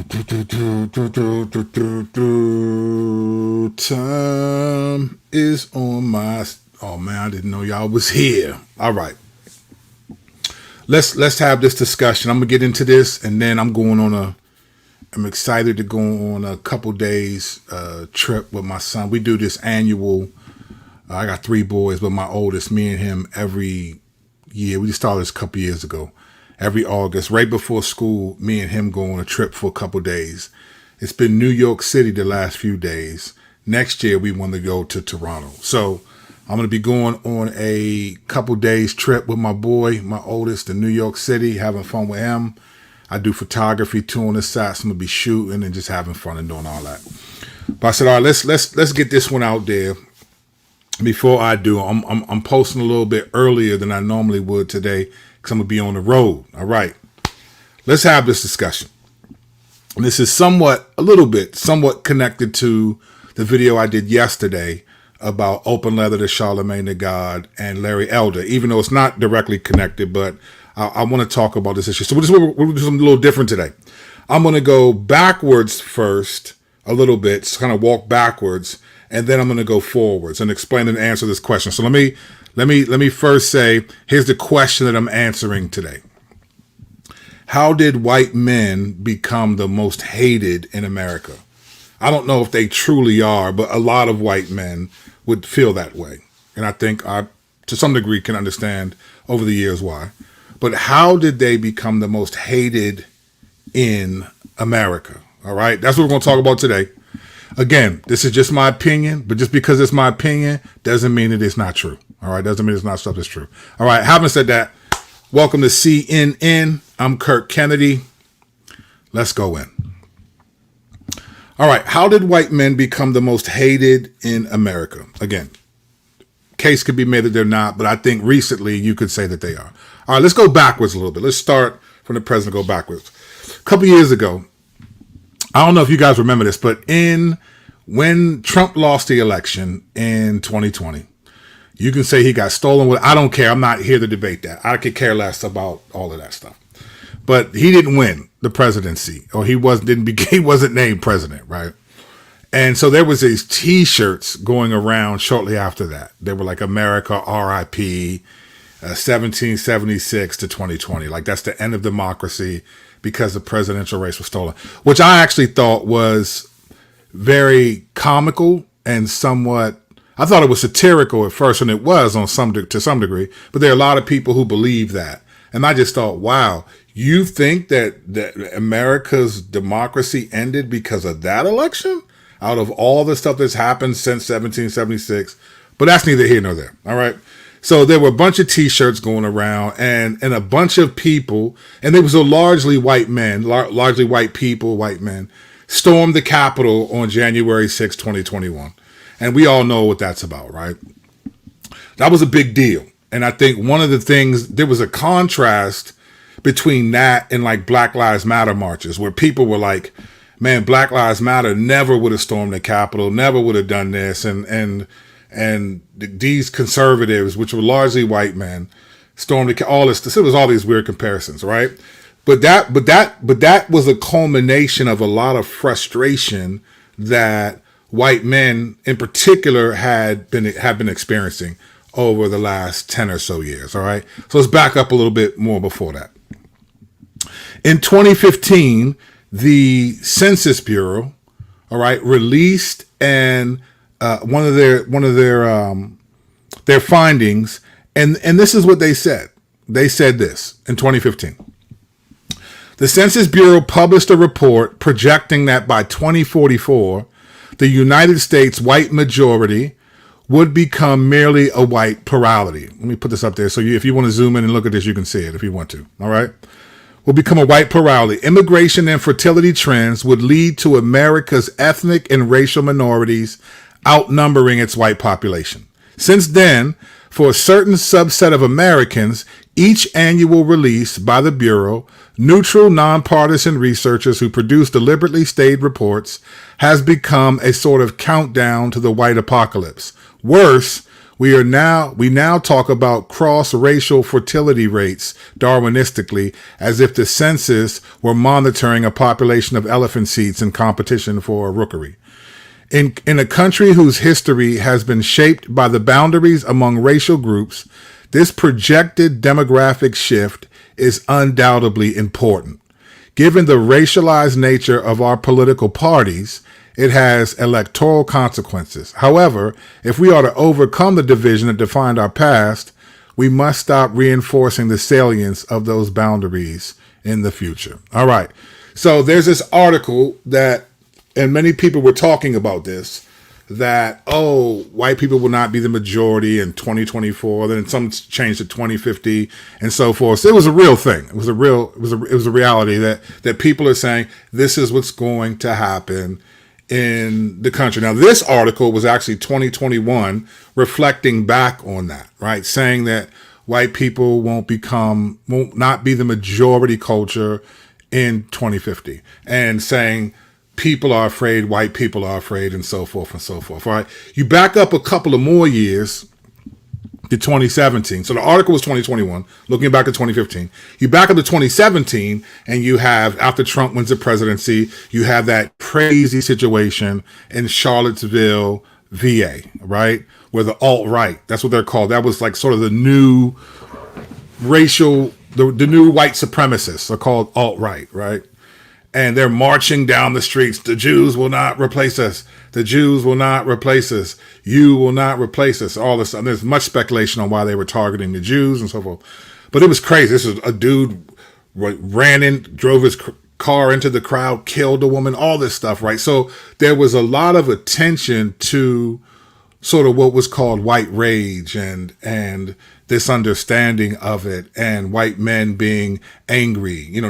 Time is on my. Oh man, I didn't know y'all was here. All right, let's have this discussion. I'm gonna get into this, and then I'm going on a. I'm excited to go on a couple days trip with my son. We do this annual. I got three boys, but my oldest, me and him, every year. We just started this a couple years ago. Every August, right before school, me and him go on a trip for a couple days. It's been New York City the last few days. Next year, we want to go to Toronto. So I'm going to be going on a couple days trip with my boy, my oldest, in New York City, having fun with him. I do photography too on the side, so I'm going to be shooting and just having fun and doing all that. But I said, all right, let's get this one out there. Before I do, I'm posting a little bit earlier than I normally would today because I'm going to be on the road. All right, let's have this discussion. And this is somewhat connected to the video I did yesterday about Open Leather to Charlemagne the God and Larry Elder, even though it's not directly connected, but I want to talk about this issue. So we're doing something a little different today. I'm going to go backwards first a little bit, kind of walk backwards, and then I'm going to go forwards and explain and answer this question. So let me first say, here's the question that I'm answering today. How did white men become the most hated in America? I don't know if they truly are, but a lot of white men would feel that way. And I think I, to some degree, can understand over the years why. But how did they become the most hated in America? All right, that's what we're going to talk about today. Again, this is just my opinion, but just because it's my opinion doesn't mean that it's not true. All right, doesn't mean it's not stuff that's true. All right, having said that, welcome to CNN. I'm Kirk Kennedy. Let's go in. All right, how did white men become the most hated in America? Again, case could be made that they're not, but I think recently you could say that they are. All right, let's go backwards a little bit. Let's start from the present, go backwards. A couple years ago, I don't know if you guys remember this, but when Trump lost the election in 2020, you can say he got stolen. I don't care. I'm not here to debate that. I could care less about all of that stuff. But he didn't win the presidency, or he wasn't named president, right? And so there was these T-shirts going around shortly after that. They were like America R.I.P. 1776 to 2020. Like that's the end of democracy because the presidential race was stolen, which I actually thought was very comical and somewhat. I thought it was satirical at first, and it was to some degree. But there are a lot of people who believe that, and I just thought, wow, you think that America's democracy ended because of that election? Out of all the stuff that's happened since 1776, but that's neither here nor there. All right. So there were a bunch of T-shirts going around, and a bunch of people, and there was a largely white men, largely white people, white men, stormed the Capitol on January 6, 2021. And we all know what that's about, right? That was a big deal. And I think one of the things, there was a contrast between that and like Black Lives Matter marches, where people were like, man, Black Lives Matter never would have stormed the Capitol, never would have done this. And these conservatives, which were largely white men, stormed all this. It was all these weird comparisons, right? But that was a culmination of a lot of frustration that white men, in particular, have been experiencing over the last 10 or so years. All right, so let's back up a little bit more before that. In 2015, the Census Bureau, all right, released one of their findings, and this is what they said. They said this in 2015. The Census Bureau published a report projecting that by 2044, the United States white majority would become merely a white plurality. Let me put this up there so if you want to zoom in and look at this, you can see it if you want to. All right. Will become a white plurality. Immigration and fertility trends would lead to America's ethnic and racial minorities outnumbering its white population. Since then, for a certain subset of Americans, each annual release by the Bureau, neutral, nonpartisan researchers who produce deliberately staged reports, has become a sort of countdown to the white apocalypse. Worse, We now talk about cross-racial fertility rates Darwinistically, as if the census were monitoring a population of elephant seats in competition for a rookery. In a country whose history has been shaped by the boundaries among racial groups, this projected demographic shift is undoubtedly important. Given the racialized nature of our political parties, it has electoral consequences. However, if we are to overcome the division that defined our past, we must stop reinforcing the salience of those boundaries in the future. All right. So there's this article that, and many people were talking about this, that, oh, white people will not be the majority in 2024. Then some changed to 2050 and so forth. So it was a real thing. It was a reality that people are saying this is what's going to happen in the country. Now, this article was actually 2021, reflecting back on that, right? Saying that white people won't not be the majority culture in 2050, and saying people are afraid, white people are afraid, and so forth and so forth. All right. You back up a couple of more years to 2017. So the article was 2021, looking back at 2015. You back up to 2017, and you have, after Trump wins the presidency, you have that crazy situation in Charlottesville, VA, right? Where the alt-right, that's what they're called. That was like sort of the new racial, the new white supremacists are called alt-right, right? And they're marching down the streets. The Jews will not replace us. The Jews will not replace us. You will not replace us. All this. And there's much speculation on why they were targeting the Jews and so forth. But it was crazy. This was a dude ran in, drove his car into the crowd, killed a woman, all this stuff, right? So there was a lot of attention to sort of what was called white rage and this understanding of it, and white men being angry. You know,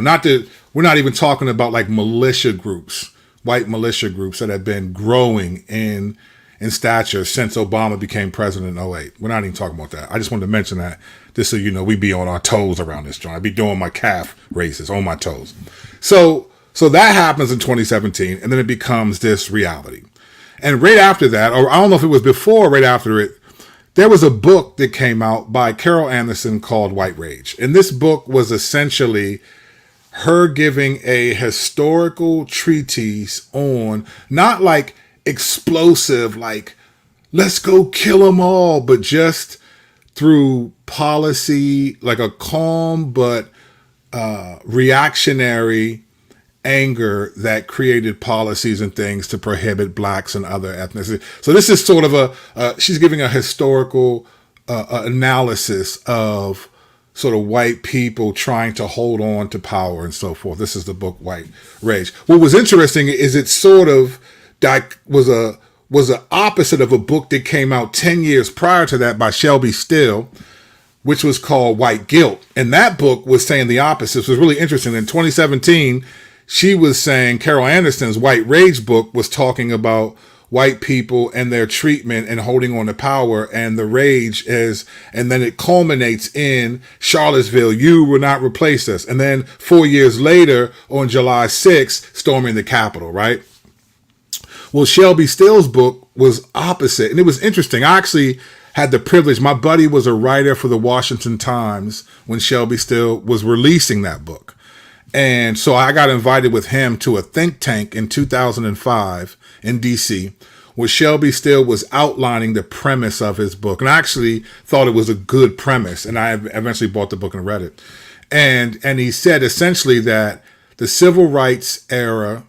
we're not even talking about like militia groups, white militia groups that have been growing in stature since Obama became president in 2008. We're not even talking about that. I just wanted to mention that just so you know, we be on our toes around this joint. I be doing my calf raises on my toes. So that happens in 2017, and then it becomes this reality. And right after that, or I don't know if it was before or right after it, there was a book that came out by Carol Anderson called White Rage. And this book was essentially her giving a historical treatise on, not like explosive, like, let's go kill them all, but just through policy, like a calm but reactionary anger that created policies and things to prohibit blacks and other ethnicities. So this is sort of she's giving a historical analysis of sort of white people trying to hold on to power and so forth. This is the book White Rage. What was interesting is it sort of was an opposite of a book that came out 10 years prior to that by Shelby Still, which was called White Guilt. And that book was saying the opposite. It was really interesting. In 2017, she was saying Carol Anderson's White Rage book was talking about white people and their treatment and holding on to power, and the rage and then it culminates in Charlottesville, you will not replace us. And then 4 years later, on July 6th, storming the Capitol, right? Well, Shelby Still's book was opposite. And it was interesting. I actually had the privilege. My buddy was a writer for the Washington Times when Shelby Still was releasing that book. And so I got invited with him to a think tank in 2005 in DC, where Shelby Still was outlining the premise of his book. And I actually thought it was a good premise. And I eventually bought the book and read it. And he said essentially that the civil rights era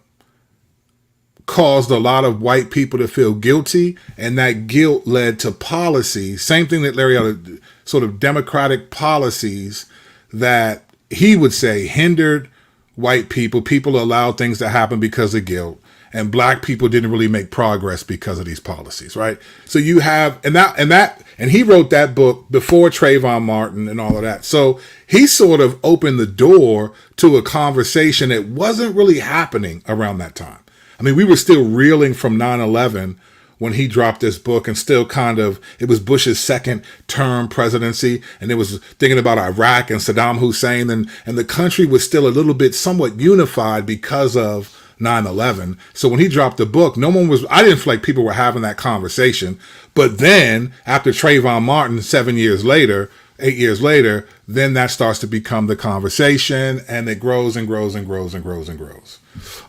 caused a lot of white people to feel guilty, and that guilt led to policies, same thing that Larry Elder, sort of democratic policies that he would say hindered white people. People allowed things to happen because of guilt, and black people didn't really make progress because of these policies, right? So you have, and he wrote that book before Trayvon Martin and all of that. So he sort of opened the door to a conversation that wasn't really happening around that time. I mean, we were still reeling from 9/11 when he dropped this book, and still kind of, it was Bush's second term presidency, and it was thinking about Iraq and Saddam Hussein, and the country was still a little bit somewhat unified because of 9/11. So when he dropped the book, I didn't feel like people were having that conversation. But then after Trayvon Martin, 8 years later, then that starts to become the conversation, and it grows and grows and grows and grows and grows.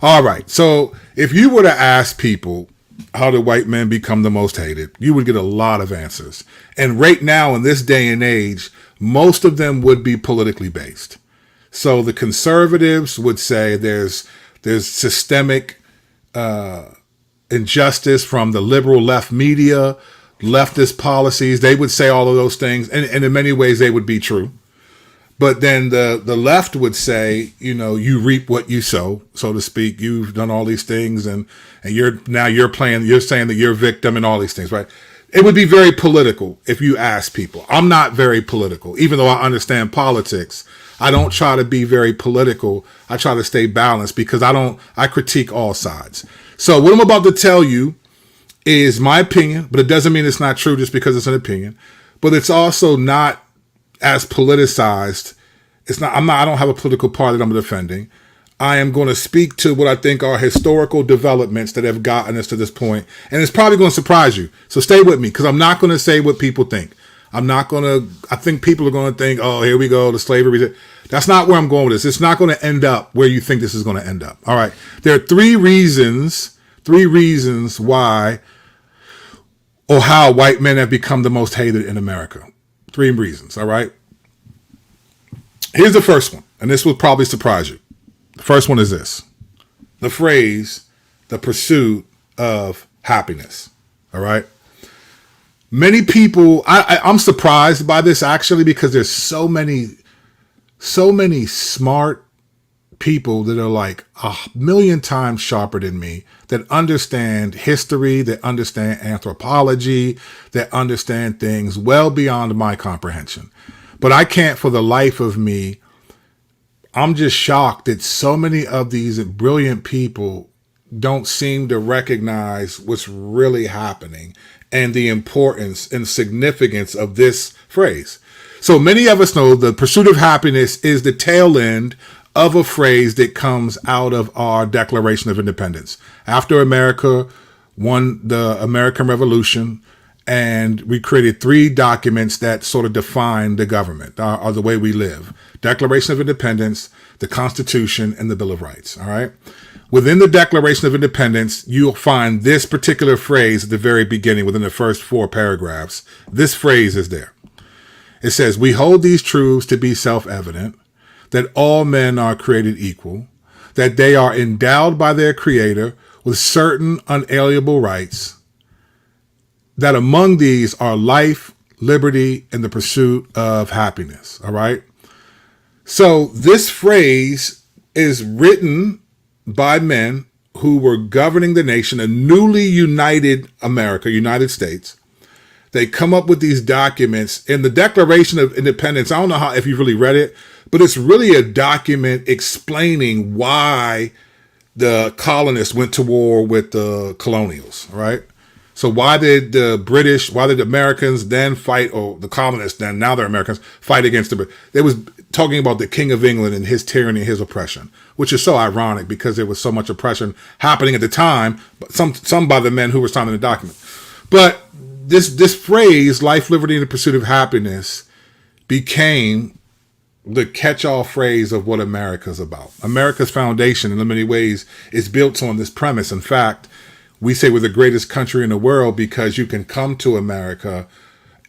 All right. So if you were to ask people, how did white men become the most hated, you would get a lot of answers. And right now, in this day and age, most of them would be politically based. So the conservatives would say there's systemic injustice from the liberal left media, leftist policies. They would say all of those things, and in many ways they would be true. But then the left would say, you reap what you sow, so to speak. You've done all these things, and you're saying that you're a victim and all these things, right? It would be very political if you ask people. I'm not very political, even though I understand politics. I don't try to be very political. I try to stay balanced because I critique all sides. So what I'm about to tell you is my opinion, but it doesn't mean it's not true just because it's an opinion. But it's also not as politicized. I don't have a political party that I'm defending. I am going to speak to what I think are historical developments that have gotten us to this point. And it's probably going to surprise you. So stay with me, because I'm not going to say what people think. I think people are going to think, oh, here we go, the slavery. That's not where I'm going with this. It's not going to end up where you think this is going to end up. All right. There are three reasons why or how white men have become the most hated in America. 3 reasons. All right. Here's the first one, and this will probably surprise you. The first one is this: the phrase, the pursuit of happiness. All right. Many people, I'm surprised by this actually, because there's so many smart people that are like 1,000,000 times sharper than me, that understand history, that understand anthropology, that understand things well beyond my comprehension. But I can't for the life of me. I'm just shocked that so many of these brilliant people don't seem to recognize what's really happening and the importance and significance of this phrase. So many of us know the pursuit of happiness is the tail end of a phrase that comes out of our Declaration of Independence. After America won the American Revolution, and we created 3 documents that sort of define the government, or the way we live: Declaration of Independence, the Constitution, and the Bill of Rights. All right. Within the Declaration of Independence, you'll find this particular phrase at the very beginning, within the first 4 paragraphs. This phrase is there. It says, "We hold these truths to be self-evident, that all men are created equal, that they are endowed by their Creator with certain unalienable rights, that among these are life, liberty, and the pursuit of happiness." All right. So this phrase is written by men who were governing the nation, a newly united America, United States. They come up with these documents in the Declaration of Independence. I don't know if you've really read it, but it's really a document explaining why the colonists went to war with the colonials, right? So why did the Americans then fight, or the colonists then, now they're Americans, fight against the British? It was talking about the King of England and his tyranny, his oppression, which is so ironic because there was so much oppression happening at the time, but some by the men who were signing the document. But this phrase, life, liberty, and the pursuit of happiness, became the catch-all phrase of what America's about. America's foundation, in many ways, is built on this premise. In fact, we say we're the greatest country in the world because you can come to America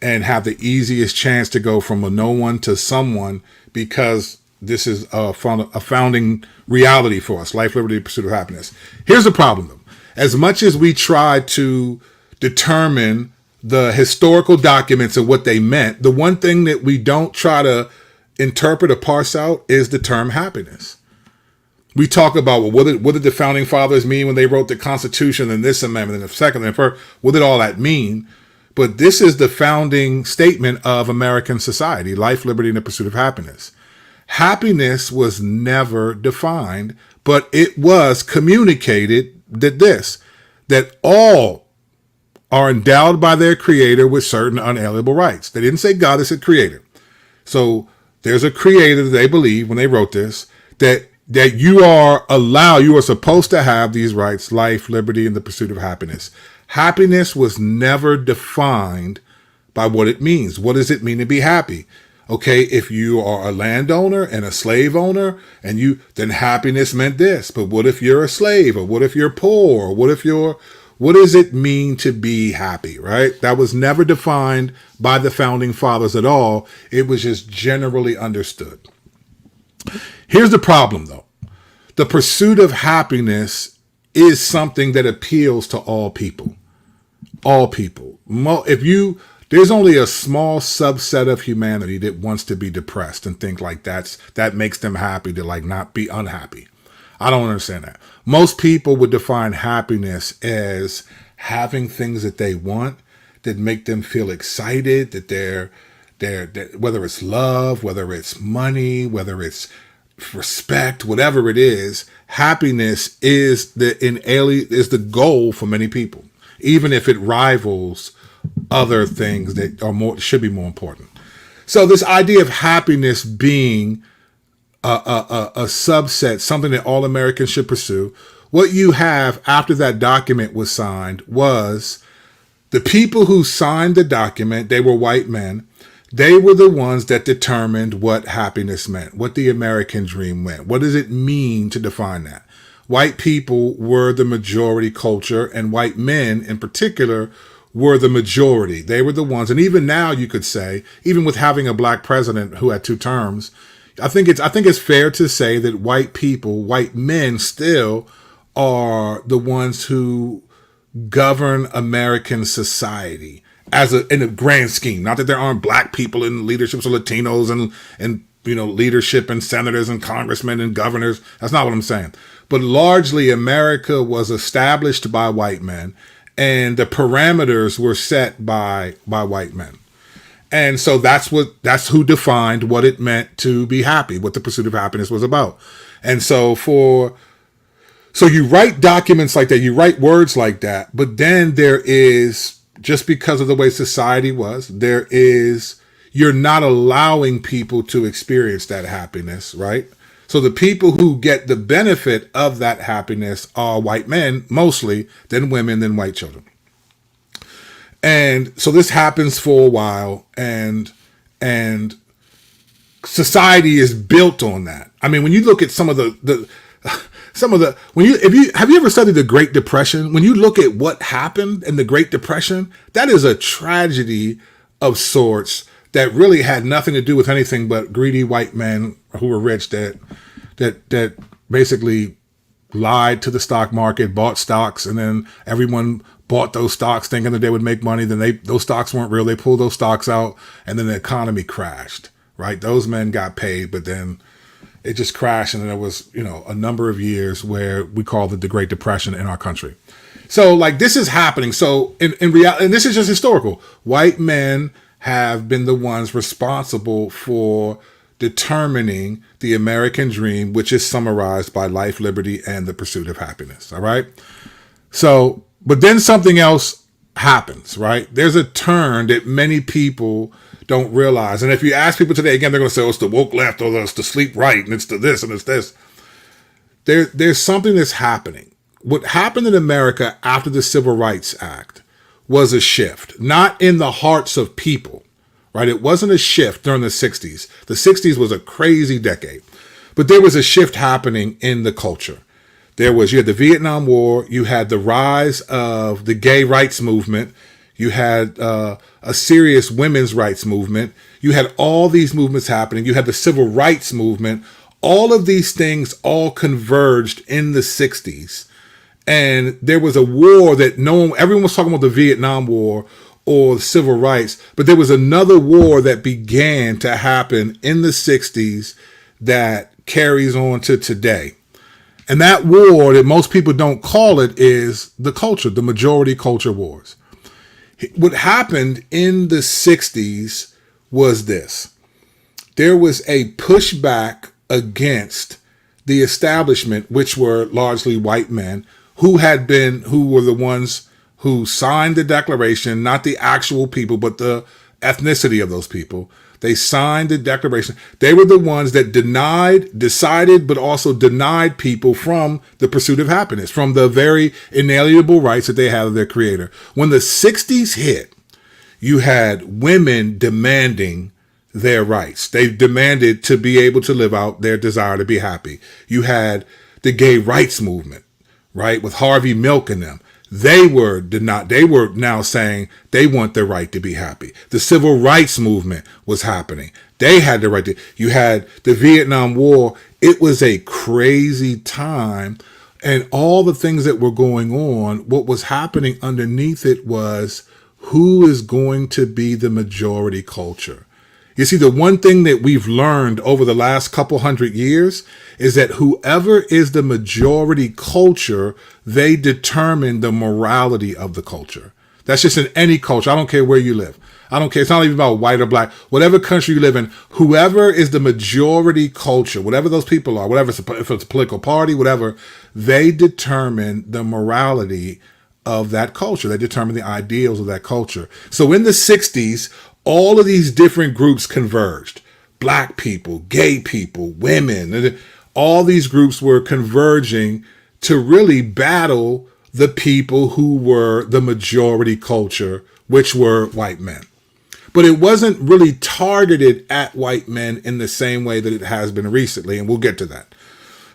and have the easiest chance to go from a no one to someone, because this is a founding reality for us: life, liberty, pursuit of happiness. Here's the problem, though. As much as we try to determine the historical documents and what they meant, the one thing that we don't try to interpret or parse out is the term happiness. We talk about, well, what did the founding fathers mean when they wrote the Constitution and this amendment and the second and first? What did all that mean? But this is the founding statement of American society: life, liberty, and the pursuit of happiness. Happiness was never defined, but it was communicated that all are endowed by their Creator with certain unalienable rights. They didn't say God, they said Creator. So there's a Creator that they believe when they wrote this, that that you are supposed to have these rights: life, liberty, and the pursuit of happiness. Happiness was never defined by what it means. What does it mean to be happy? Okay, if you are a landowner and a slave owner, then happiness meant this. But what if you're a slave, or what if you're poor, or what does it mean to be happy, right? That was never defined by the founding fathers at all. It was just generally understood. Here's the problem, though. The pursuit of happiness is something that appeals to all people. All people. There's only a small subset of humanity that wants to be depressed and think like that makes them happy to like not be unhappy. I don't understand that. Most people would define happiness as having things that they want that make them feel excited, that whether it's love, whether it's money, whether it's respect, whatever it is, happiness is the goal for many people, even if it rivals other things that should be more important. So this idea of happiness being a subset, something that all Americans should pursue. What you have after that document was signed was the people who signed the document. They were white men. They were the ones that determined what happiness meant, what the American dream meant. What does it mean to define that? White people were the majority culture, and white men in particular were the majority. They were the ones. And even now you could say, even with having a black president who had 2 terms, I think it's fair to say that white men still are the ones who govern American society in a grand scheme. Not that there aren't black people in leaderships, or Latinos and leadership, and senators and congressmen and governors. That's not what I'm saying. But largely America was established by white men, and the parameters were set by white men. And so that's who defined what it meant to be happy, what the pursuit of happiness was about. And so you write documents like that, you write words like that, but then there is, just because of the way society was, you're not allowing people to experience that happiness, right? So the people who get the benefit of that happiness are white men, mostly, then women, then white children. And so this happens for a while, and society is built on that. I mean, when you look at have you ever studied the Great Depression? When you look at what happened in the Great Depression, that is a tragedy of sorts that really had nothing to do with anything but greedy white men who were rich that basically lied to the stock market, bought stocks, and then everyone bought those stocks thinking that they would make money. Then those stocks weren't real. They pulled those stocks out, and then the economy crashed, right? Those men got paid, but then it just crashed. And then there was, a number of years where we called it the Great Depression in our country. So like this is happening. So in reality, and this is just historical, white men have been the ones responsible for determining the American dream, which is summarized by life, liberty, and the pursuit of happiness. All right. So, but then something else happens, right? There's a turn that many people don't realize. And if you ask people today, again, they're going to say, oh, it's the woke left, or it's the sleep right, and it's the this, and it's this. There's something that's happening. What happened in America after the Civil Rights Act was a shift, not in the hearts of people, right? It wasn't a shift during the 60s. The 60s was a crazy decade, but there was a shift happening in the culture. You had the Vietnam War, you had the rise of the gay rights movement, you had a serious women's rights movement, you had all these movements happening, you had the civil rights movement. All of these things all converged in the 60s. And there was a war that everyone was talking about the Vietnam War or civil rights, but there was another war that began to happen in the 60s that carries on to today. And that war that most people don't call it is the majority culture wars. What happened in the 60s was this. There was a pushback against the establishment, which were largely white men, who were the ones who signed the Declaration, not the actual people, but the ethnicity of those people. They signed the Declaration. They were the ones that decided, but also denied people from the pursuit of happiness, from the very inalienable rights that they had of their creator. When the 60s hit, you had women demanding their rights. They demanded to be able to live out their desire to be happy. You had the gay rights movement, right, with Harvey Milk and them. They were now saying they want their right to be happy. The civil rights movement was happening. They had the right to. You had the Vietnam War. It was a crazy time, and all the things that were going on, what was happening underneath it was, who is going to be the majority culture? You see, the one thing that we've learned over the last couple hundred years is that whoever is the majority culture, they determine the morality of the culture. That's just in any culture. I don't care where you live. I don't care. It's not even about white or black. Whatever country you live in, whoever is the majority culture, whatever those people are, whatever, if it's a political party, whatever, they determine the morality of that culture. They determine the ideals of that culture. So in the 60s, all of these different groups converged. Black people, gay people, women, all these groups were converging to really battle the people who were the majority culture, which were white men. But it wasn't really targeted at white men in the same way that it has been recently, and we'll get to that.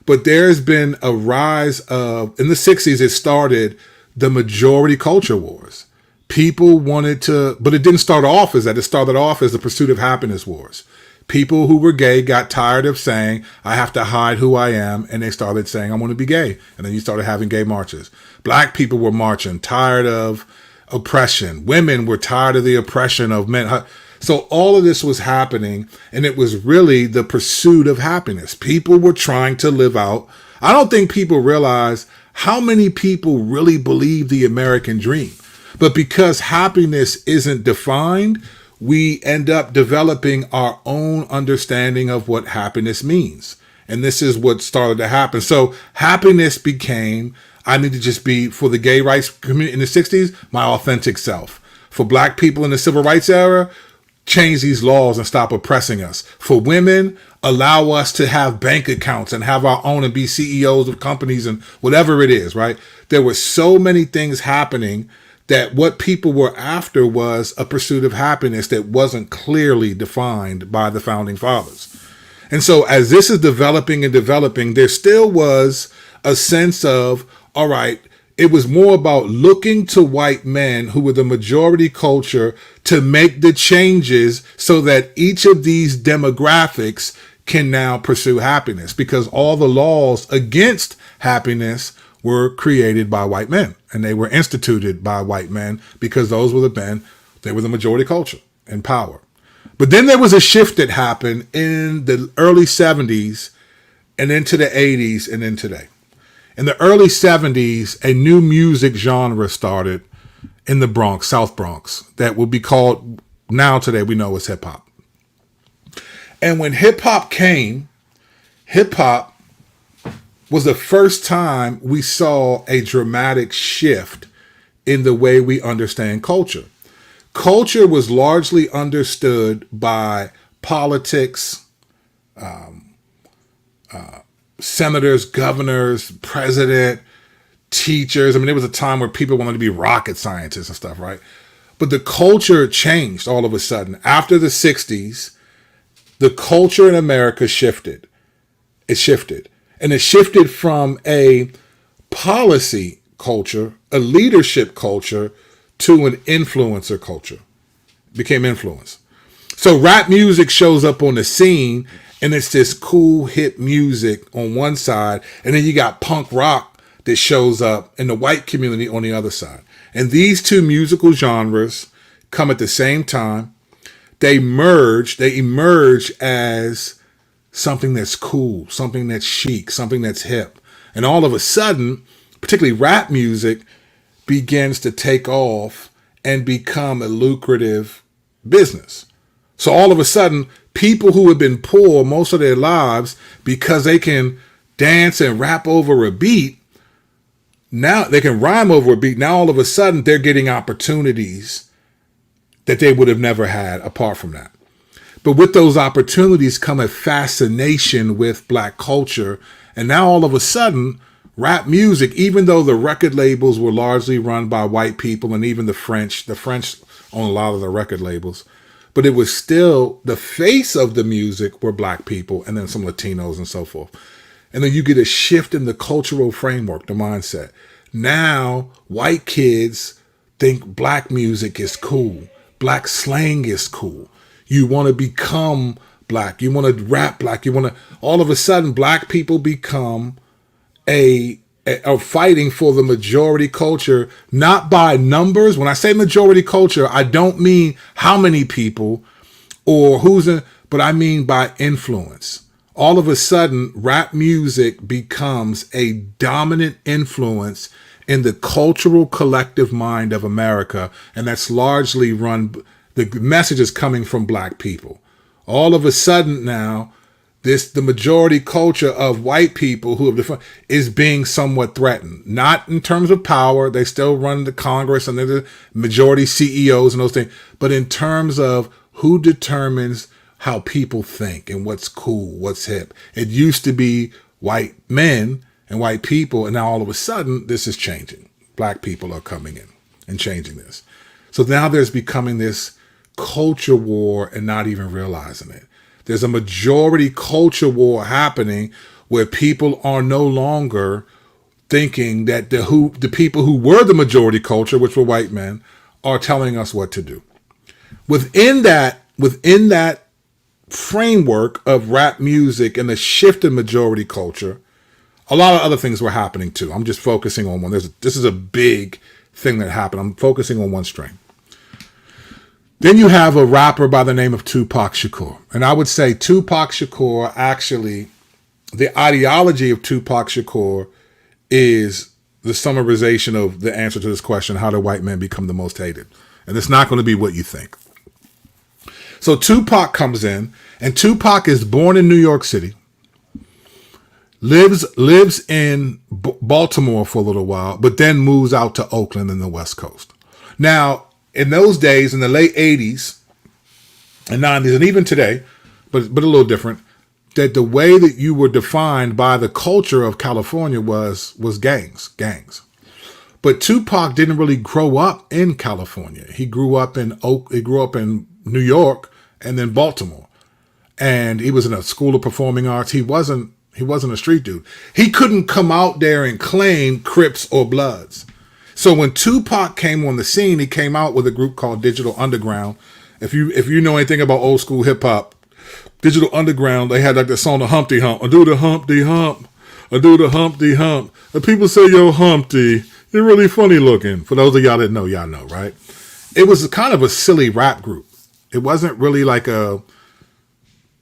But there's been a rise of, in the 60s, it started the majority culture wars. People wanted to, but it didn't start off as that. It started off as the pursuit of happiness wars. People who were gay got tired of saying, I have to hide who I am, and they started saying, I want to be gay. And then you started having gay marches. Black people were marching, tired of oppression. Women were tired of the oppression of men. So all of this was happening, and it was really the pursuit of happiness. People were trying to live out. I don't think people realize how many people really believe the American dream. But because happiness isn't defined, we end up developing our own understanding of what happiness means. And this is what started to happen. So happiness became, I need to just be, for the gay rights community in the 60s, my authentic self. For black people in the civil rights era, change these laws and stop oppressing us. For women, allow us to have bank accounts and have our own and be CEOs of companies and whatever it is, right? There were so many things happening that what people were after was a pursuit of happiness that wasn't clearly defined by the founding fathers. And so as this is developing and developing, there still was a sense of, all right, it was more about looking to white men who were the majority culture to make the changes so that each of these demographics can now pursue happiness, because all the laws against happiness were created by white men, and they were instituted by white men because those were the men, they were the majority culture and power. But then there was a shift that happened in the early 70s and into the 80s and then today. In the early 70s, a new music genre started in the Bronx, South Bronx, that would be called, now today we know as hip hop. And when hip hop came, hip hop was the first time we saw a dramatic shift in the way we understand culture. Culture was largely understood by politics, senators, governors, president, teachers. I mean, there was a time where people wanted to be rocket scientists and stuff, right? But the culture changed all of a sudden. After the 60s, the culture in America shifted. It shifted. And it shifted from a policy culture, a leadership culture, to an influencer culture. It became influence. So rap music shows up on the scene, and it's this cool, hip music on one side, and then you got punk rock that shows up in the white community on the other side. And these two musical genres come at the same time. They emerge as something that's cool, something that's chic, something that's hip. And all of a sudden, particularly rap music, begins to take off and become a lucrative business. So all of a sudden, people who have been poor most of their lives, because they can dance and rap over a beat, now they can rhyme over a beat. Now all of a sudden, they're getting opportunities that they would have never had apart from that. But with those opportunities come a fascination with black culture. And now all of a sudden, rap music, even though the record labels were largely run by white people and even the French own a lot of the record labels, but it was still the face of the music were black people and then some Latinos and so forth. And then you get a shift in the cultural framework, the mindset. Now, white kids think black music is cool. Black slang is cool. You want to become black. You want to rap black. All of a sudden, black people become are fighting for the majority culture, not by numbers. When I say majority culture, I don't mean how many people or but I mean by influence. All of a sudden, rap music becomes a dominant influence in the cultural collective mind of America, and that's largely the message is coming from black people. All of a sudden now, the majority culture of white people who have is being somewhat threatened. Not in terms of power, they still run the Congress and they're the majority CEOs and those things, but in terms of who determines how people think and what's cool, what's hip. It used to be white men and white people, and now all of a sudden this is changing. Black people are coming in and changing this. So now there's becoming this culture war and not even realizing it. There's a majority culture war happening where people are no longer thinking that the people who were the majority culture, which were white men, are telling us what to do. Within that framework of rap music and the shift in majority culture, a lot of other things were happening too. I'm just focusing on one. This is a big thing that happened. I'm focusing on one string. Then you have a rapper by the name of Tupac Shakur. And I would say Tupac Shakur, actually, the ideology of Tupac Shakur is the summarization of the answer to this question: how do white men become the most hated? And it's not going to be what you think. So Tupac comes in, and Tupac is born in New York City, lives in Baltimore for a little while, but then moves out to Oakland in the West Coast. Now, in those days, in the late 80s and 90s, and even today, but a little different, that the way that you were defined by the culture of California was gangs. But Tupac didn't really grow up in California. He grew up in New York and then Baltimore. And he was in a school of performing arts. He wasn't a street dude. He couldn't come out there and claim Crips or Bloods. So when Tupac came on the scene, he came out with a group called Digital Underground. If you know anything about old school hip hop, Digital Underground, they had like the song, the Humpty Hump. I do the Humpty Hump. I do the Humpty Hump. And people say, yo, Humpty, you're really funny looking. For those of y'all that know, y'all know, right? It was kind of a silly rap group. It wasn't really like a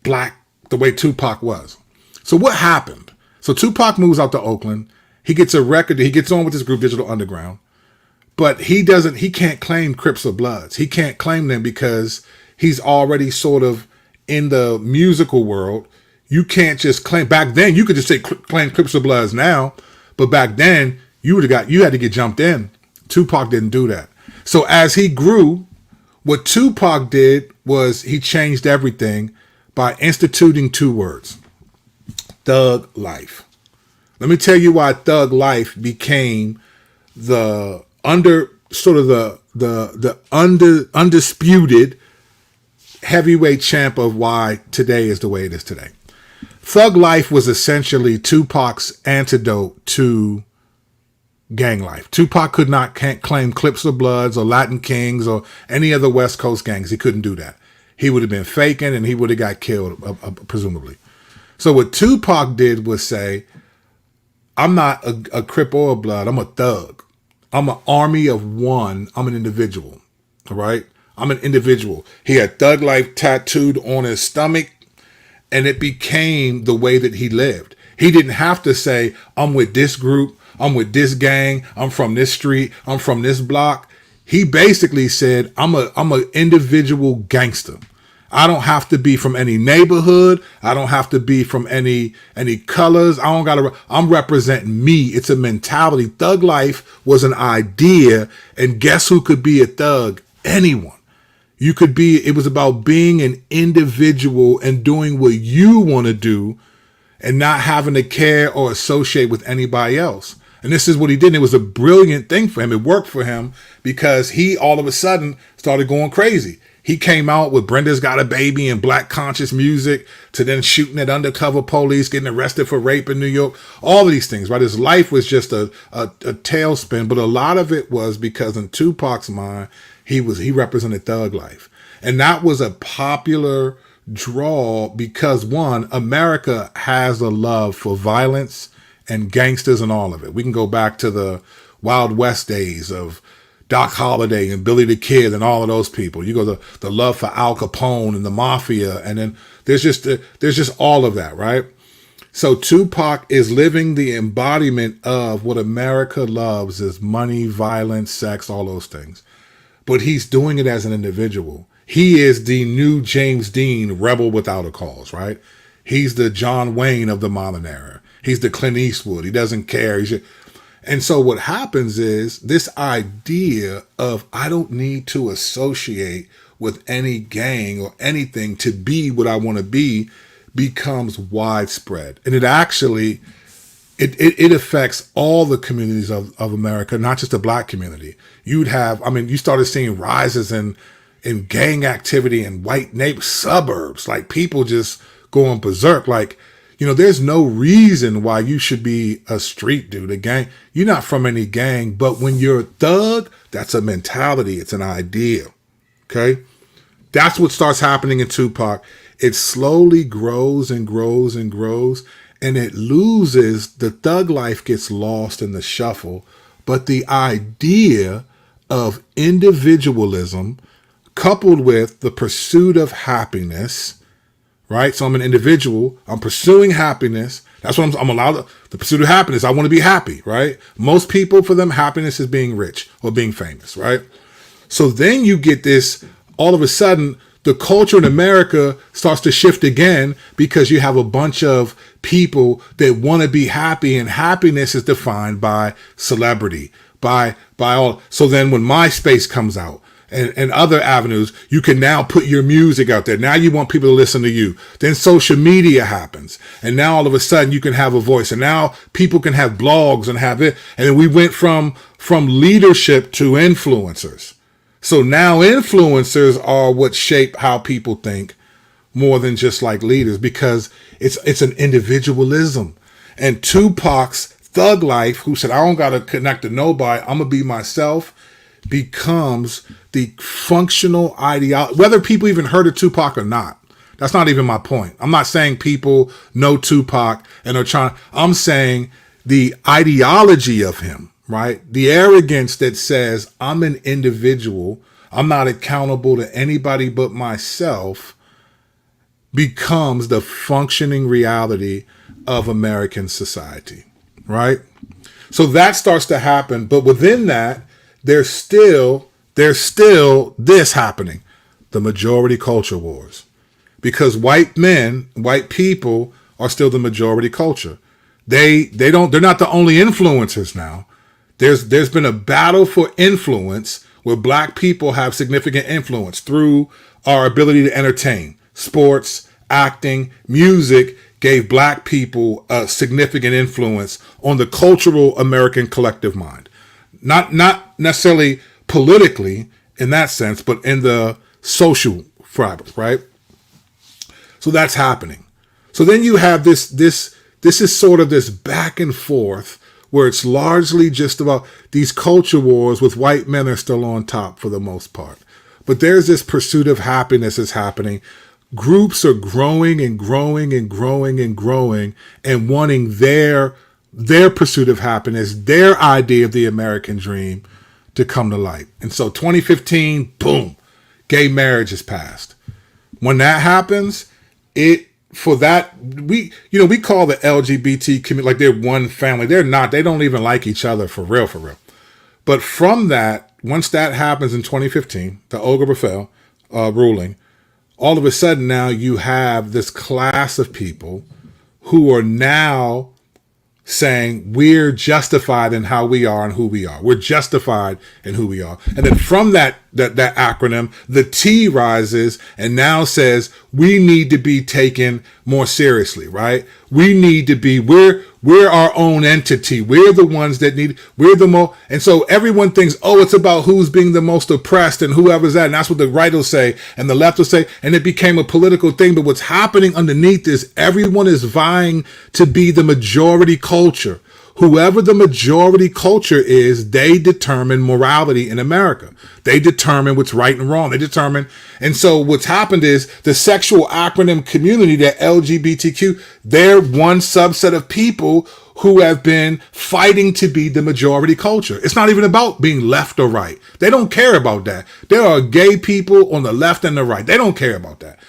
black, the way Tupac was. So what happened? So Tupac moves out to Oakland. He gets a record. He gets on with this group, Digital Underground. But he can't claim Crips or Bloods. He can't claim them because he's already sort of in the musical world. You can't just claim. Back then, you could just say claim Crips or Bloods now. But back then, you had to get jumped in. Tupac didn't do that. So as he grew, what Tupac did was he changed everything by instituting two words: thug life. Let me tell you why thug life became the undisputed heavyweight champ of why today is the way it is today. Thug life was essentially Tupac's antidote to gang life. Tupac can't claim Clips or Bloods or Latin Kings or any other West Coast gangs. He couldn't do that. He would have been faking and he would have got killed, presumably. So what Tupac did was say, I'm not a Crip or a Blood. I'm a thug. I'm an army of one. I'm an individual. All right? I'm an individual. He had thug life tattooed on his stomach, and it became the way that he lived. He didn't have to say, I'm with this group. I'm with this gang. I'm from this street. I'm from this block. He basically said, I'm an individual gangster. I don't have to be from any neighborhood. I don't have to be from any colors. I'm representing me. It's a mentality. Thug life was an idea, and guess who could be a thug? Anyone. It was about being an individual and doing what you want to do and not having to care or associate with anybody else. And this is what he did. And it was a brilliant thing for him. It worked for him because he all of a sudden started going crazy. He came out with Brenda's Got a Baby and black conscious music to then shooting at undercover police, getting arrested for rape in New York, all of these things, right? His life was just a tailspin, but a lot of it was because in Tupac's mind, he represented thug life. And that was a popular draw because, one, America has a love for violence and gangsters and all of it. We can go back to the Wild West days of Doc Holliday and Billy the Kid and all of those people. You go to the love for Al Capone and the mafia, and then there's just all of that, right? So Tupac is living the embodiment of what America loves: is money, violence, sex, all those things. But he's doing it as an individual. He is the new James Dean, rebel without a cause, right? He's the John Wayne of the modern era. He's the Clint Eastwood. He doesn't care. And so what happens is this idea of I don't need to associate with any gang or anything to be what I want to be becomes widespread. And it actually, it affects all the communities of America, not just the black community. You started seeing rises in gang activity in white suburbs, like people just going berserk. Like, there's no reason why you should be a street dude, a gang. You're not from any gang, but when you're a thug, that's a mentality. It's an idea. Okay. That's what starts happening in Tupac. It slowly grows and grows and grows, and it loses. The thug life gets lost in the shuffle, but the idea of individualism coupled with the pursuit of happiness, right? So I'm an individual. I'm pursuing happiness. That's what I'm allowed. The pursuit of happiness. I want to be happy, right? Most people, for them, happiness is being rich or being famous, right? So then you get this, all of a sudden, the culture in America starts to shift again because you have a bunch of people that want to be happy, and happiness is defined by celebrity, by all. So then when MySpace comes out, and other avenues, you can now put your music out there. Now you want people to listen to you. Then social media happens. And now all of a sudden you can have a voice. And now people can have blogs and have it. And then we went from leadership to influencers. So now influencers are what shape how people think more than just like leaders, because it's an individualism. And Tupac's thug life, who said, I don't got to connect to nobody, I'm going to be myself, becomes the functional ideology, whether people even heard of Tupac or not. That's not even my point. I'm not saying people know Tupac and are trying. I'm saying the ideology of him, right? The arrogance that says I'm an individual, I'm not accountable to anybody but myself, becomes the functioning reality of American society, right? So that starts to happen. But within that, there's still this happening, the majority culture wars, because white people are still the majority culture. They're not the only influencers now. There's been a battle for influence where black people have significant influence through our ability to entertain. Sports, acting, music gave black people a significant influence on the cultural American collective mind. Not necessarily politically in that sense, but in the social fabric, right? So that's happening. So then you have this is sort of this back and forth where it's largely just about these culture wars with white men are still on top for the most part. But there's this pursuit of happiness is happening. Groups are growing and growing and growing and growing and wanting their pursuit of happiness, their idea of the American dream to come to light. And so 2015, boom, gay marriage is passed. When that happens, we call the LGBT community like they're one family. They're not. They don't even like each other for real. But from that, once that happens in 2015, the Oger-Buffel ruling, all of a sudden now you have this class of people who are now saying we're justified in how we are and who we are. We're justified in who we are. And then from that acronym, the T rises and now says we need to be taken more seriously, right? We need to be, we're our own entity. We're the ones that we're the most, and so everyone thinks, oh, it's about who's being the most oppressed and whoever's that. And that's what the right will say and the left will say. And it became a political thing. But what's happening underneath is everyone is vying to be the majority culture. Whoever the majority culture is, they determine morality in America. They determine what's right and wrong. They determine. And so what's happened is the sexual acronym community, that LGBTQ, they're one subset of people who have been fighting to be the majority culture. It's not even about being left or right. They don't care about that. There are gay people on the left and the right. They don't care about that.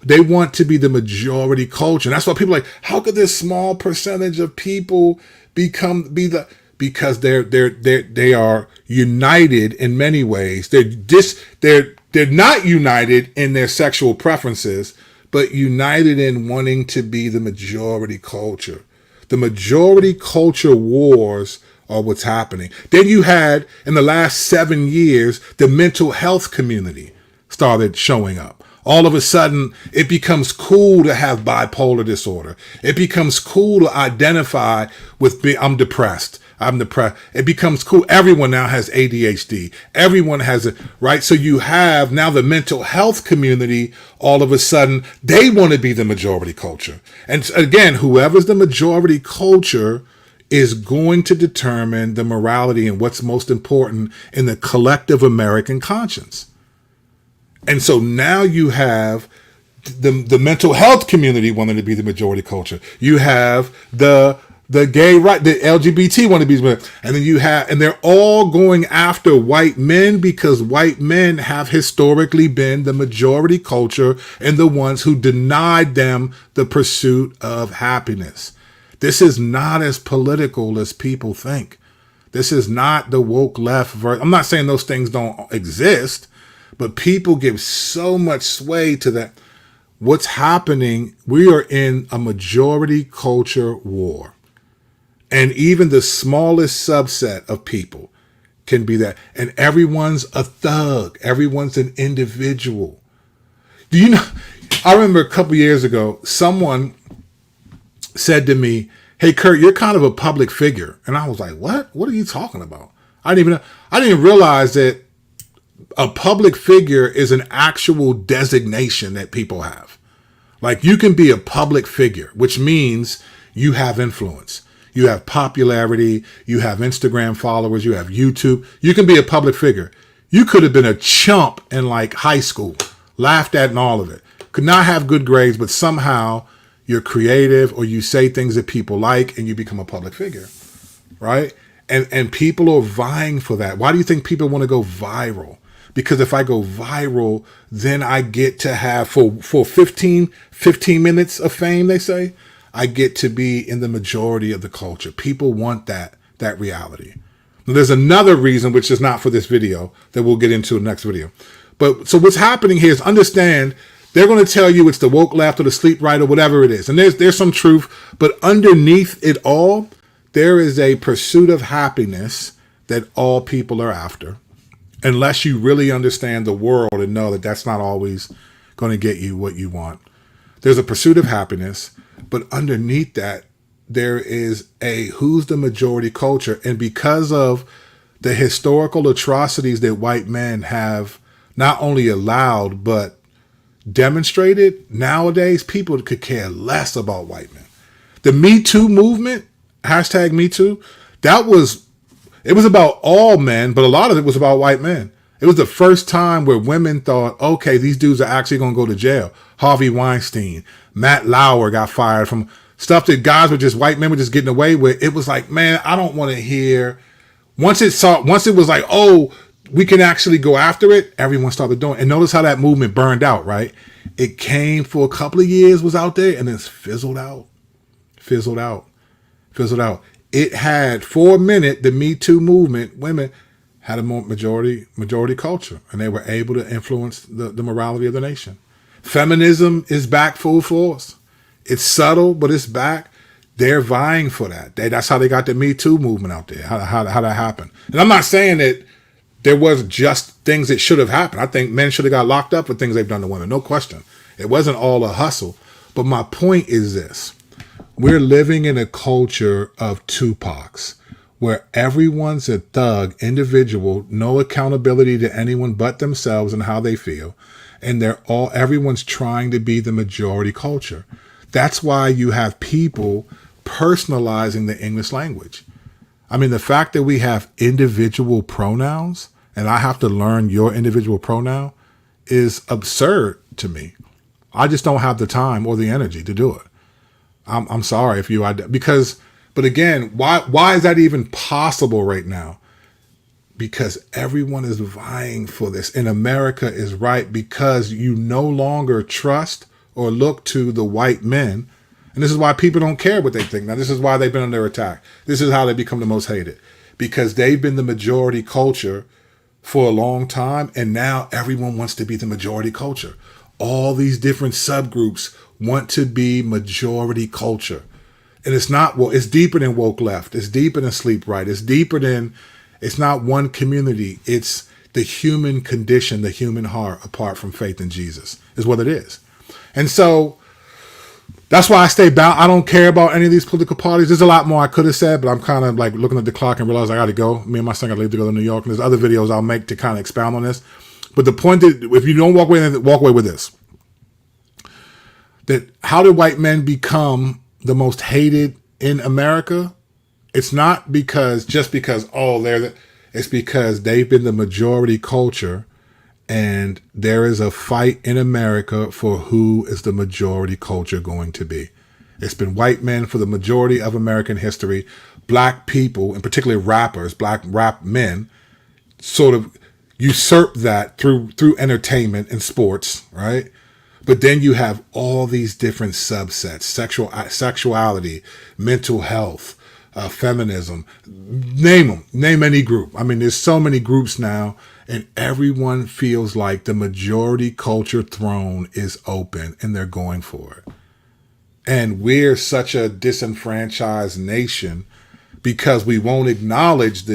They want to be the majority culture. And that's why people are like, how could this small percentage of people because they are united in many ways. They're not united in their sexual preferences, but united in wanting to be the majority culture. The majority culture wars are what's happening. Then you had, in the last 7 years, the mental health community started showing up. All of a sudden, it becomes cool to have bipolar disorder. It becomes cool to identify with I'm depressed. It becomes cool. Everyone now has ADHD. Everyone has it, right? So you have now the mental health community. All of a sudden, they want to be the majority culture. And again, whoever's the majority culture is going to determine the morality and what's most important in the collective American conscience. And so now you have the mental health community wanting to be the majority culture. You have the gay right, the LGBT want to be, and then you have, and they're all going after white men because white men have historically been the majority culture and the ones who denied them the pursuit of happiness. This is not as political as people think. This is not the woke left version. I'm not saying those things don't exist, but people give so much sway to that. What's happening, we are in a majority culture war. And even the smallest subset of people can be that. And everyone's a thug. Everyone's an individual. Do you know, I remember a couple years ago, someone said to me, hey, Kurt, you're kind of a public figure. And I was like, what? What are you talking about? I didn't even realize that a public figure is an actual designation that people have. Like, you can be a public figure, which means you have influence. You have popularity. You have Instagram followers. You have YouTube. You can be a public figure. You could have been a chump in like high school, laughed at and all of it. Could not have good grades, but somehow you're creative or you say things that people like and you become a public figure, right? And people are vying for that. Why do you think people want to go viral? Because if I go viral, then I get to have, for 15 minutes of fame, they say, I get to be in the majority of the culture. People want that reality. Now, there's another reason, which is not for this video, that we'll get into in the next video. But so what's happening here is, understand, they're going to tell you it's the woke left or the sleep right or whatever it is. And there's some truth, but underneath it all, there is a pursuit of happiness that all people are after. Unless you really understand the world and know that that's not always going to get you what you want. There's a pursuit of happiness, but underneath that, there is a who's the majority culture. And because of the historical atrocities that white men have not only allowed, but demonstrated, nowadays, people could care less about white men. The Me Too movement, hashtag Me Too, it was about all men, but a lot of it was about white men. It was the first time where women thought, okay, these dudes are actually going to go to jail. Harvey Weinstein, Matt Lauer got fired from stuff that white men were just getting away with. It was like, man, I don't want to hear. Once it was like, oh, we can actually go after it, everyone started doing it. And notice how that movement burned out, right? It came for a couple of years, was out there, and then fizzled out. It had, for a minute, the Me Too movement, women had a majority culture, and they were able to influence the morality of the nation. Feminism is back full force. It's subtle, but it's back. They're vying for that. That's how they got the Me Too movement out there. How that happened. And I'm not saying that there was just things that should have happened. I think men should have got locked up for things they've done to women. No question. It wasn't all a hustle. But my point is this. We're living in a culture of Tupacs where everyone's a thug, individual, no accountability to anyone but themselves and how they feel. And everyone's trying to be the majority culture. That's why you have people personalizing the English language. I mean, the fact that we have individual pronouns and I have to learn your individual pronoun is absurd to me. I just don't have the time or the energy to do it. I'm sorry if but again, why is that even possible right now? Because everyone is vying for this. And America is right because you no longer trust or look to the white men. And this is why people don't care what they think. Now, this is why they've been under attack. This is how they become the most hated. Because they've been the majority culture for a long time. And now everyone wants to be the majority culture. All these different subgroups want to be majority culture. And it's deeper than woke left. It's deeper than sleep right. It's not one community. It's the human condition, the human heart, apart from faith in Jesus, is what it is. And so that's why I stay bound. I don't care about any of these political parties. There's a lot more I could have said, but I'm kind of like looking at the clock and realize I got to go. Me and my son got to leave to go to New York. And there's other videos I'll make to kind of expound on this. But the point that if you don't walk away with this, that how did white men become the most hated in America? It's not just because it's because they've been the majority culture, and there is a fight in America for who is the majority culture going to be. It's been white men for the majority of American history. Black people, and particularly rappers, black rap men, sort of usurp that through entertainment and sports, right? But then you have all these different subsets: sexuality, mental health, feminism, name any group. I mean, there's so many groups now, and everyone feels like the majority culture throne is open and they're going for it. And we're such a disenfranchised nation because we won't acknowledge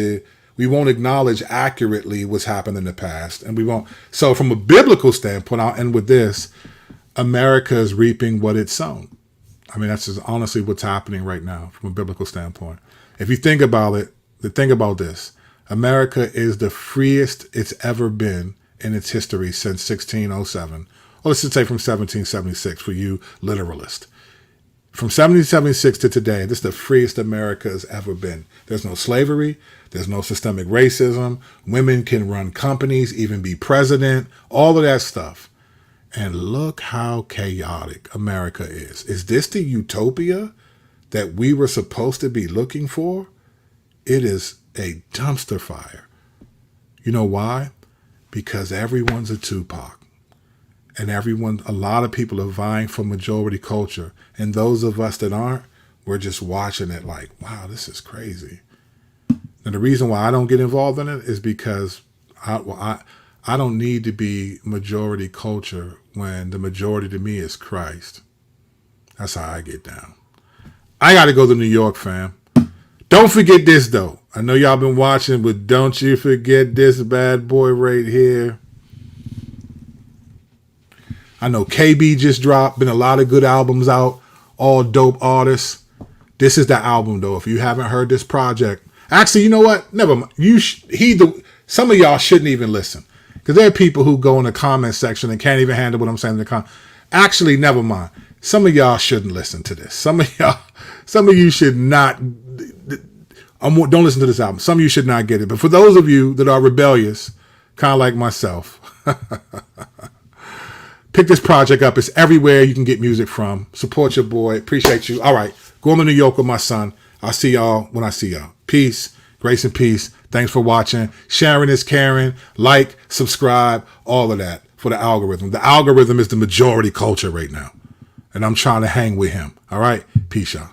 accurately what's happened in the past. And we won't. So from a biblical standpoint, I'll end with this: America is reaping what it's sown. I mean, that's just honestly what's happening right now from a biblical standpoint. If you think about it, think about this. America is the freest it's ever been in its history since 1607. Or let's just say from 1776 for you literalists. From 1776 to today, this is the freest America has ever been. There's no slavery. There's no systemic racism. Women can run companies, even be president, all of that stuff. And look how chaotic America is. Is this the utopia that we were supposed to be looking for? It is a dumpster fire. You know why? Because everyone's a Tupac. And a lot of people are vying for majority culture. And those of us that aren't, we're just watching it like, wow, this is crazy. And the reason why I don't get involved in it is because I don't need to be majority culture when the majority to me is Christ. That's how I get down. I got to go to New York, fam. Don't forget this, though. I know y'all been watching, but don't you forget this bad boy right here. I know KB just dropped. Been a lot of good albums out. All dope artists. This is the album, though. If you haven't heard this project. Actually, you know what? Never mind. Some of y'all shouldn't even listen. Because there are people who go in the comment section and can't even handle what I'm saying in the comment. Actually, never mind. Some of y'all shouldn't listen to this. Some of you should not. Don't listen to this album. Some of you should not get it. But for those of you that are rebellious, kind of like myself, pick this project up. It's everywhere you can get music from. Support your boy. Appreciate you. All right. Going to New York with my son. I'll see y'all when I see y'all. Peace. Grace and peace. Thanks for watching. Sharing is caring. Like, subscribe, all of that for the algorithm. The algorithm is the majority culture right now. And I'm trying to hang with him. All right? Peace, y'all.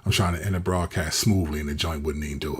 I'm trying to end the broadcast smoothly and the joint wouldn't even do it.